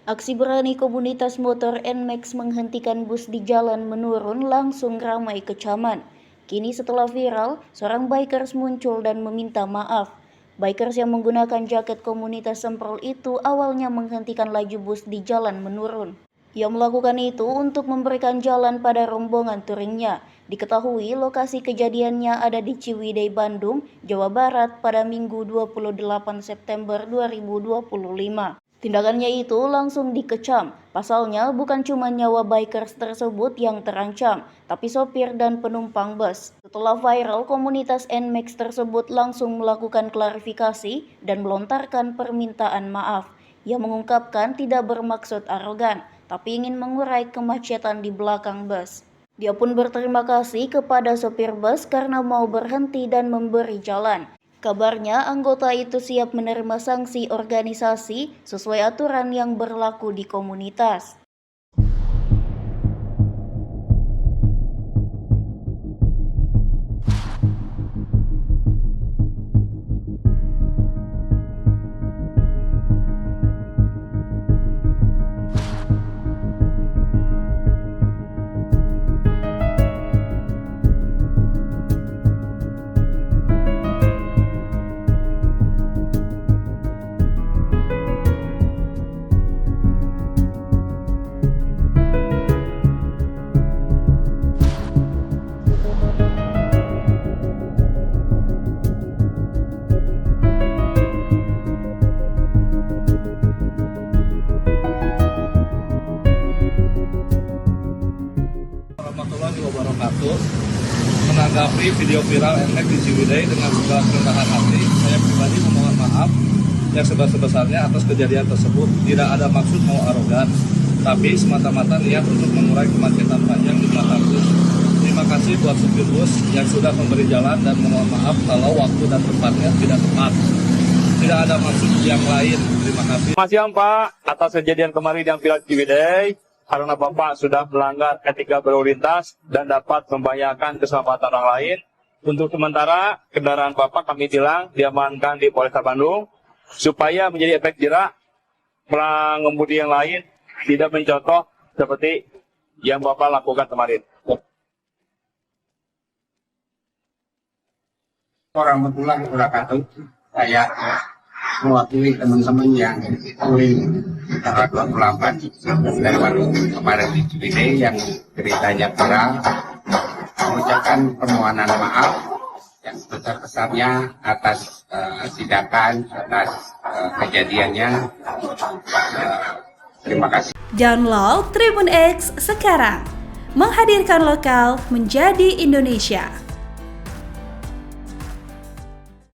Aksi berani komunitas motor NMAX menghentikan bus di jalan menurun langsung ramai kecaman. Kini setelah viral, seorang bikers muncul dan meminta maaf. Bikers yang menggunakan jaket komunitas semprol itu awalnya menghentikan laju bus di jalan menurun. Ia melakukan itu untuk memberikan jalan pada rombongan touringnya. Diketahui lokasi kejadiannya ada di Ciwidey, Bandung, Jawa Barat pada Minggu 28 September 2025. Tindakannya itu langsung dikecam. Pasalnya bukan cuma nyawa bikers tersebut yang terancam, tapi sopir dan penumpang bus. Setelah viral, komunitas NMAX tersebut langsung melakukan klarifikasi dan melontarkan permintaan maaf. Ia mengungkapkan tidak bermaksud arogan, tapi ingin mengurai kemacetan di belakang bus. Dia pun berterima kasih kepada sopir bus karena mau berhenti dan memberi jalan. Kabarnya anggota itu siap menerima sanksi organisasi sesuai aturan yang berlaku di komunitas. Warahmatullahi wabarakatuh. Menanggapi video viral NMAX di Ciwidey dengan segala kerendahan hati, saya pribadi memohon maaf yang sebesar-besarnya atas kejadian tersebut. Tidak ada maksud mau arogan, tapi semata-mata niat untuk mengurai kemacetan panjang di belakang bus. Terima kasih buat supir bus yang sudah memberi jalan dan memohon maaf kalau waktu dan tempatnya tidak tepat. Tidak ada maksud yang lain. Terima kasih. Selamat siang Pak, atas kejadian kemarin yang viral Ciwidey. Karena Bapak sudah melanggar etika berlalu lintas dan dapat membahayakan keselamatan orang lain. Untuk sementara, kendaraan Bapak kami tilang, diamankan di Polresta Bandung, supaya menjadi efek jerak pengemudi yang lain tidak mencontoh seperti yang Bapak lakukan kemarin. Warahmatullahi wabarakatuh. Saya mewakili teman-teman yang touring tanggal 28 dari Bandung kemarin di Ciwidey yang ceritanya viral, mengucapkan permohonan maaf yang sebesar-besarnya atas tindakan, atas kejadiannya. Terima kasih. Download Tribun X sekarang, menghadirkan lokal menjadi Indonesia.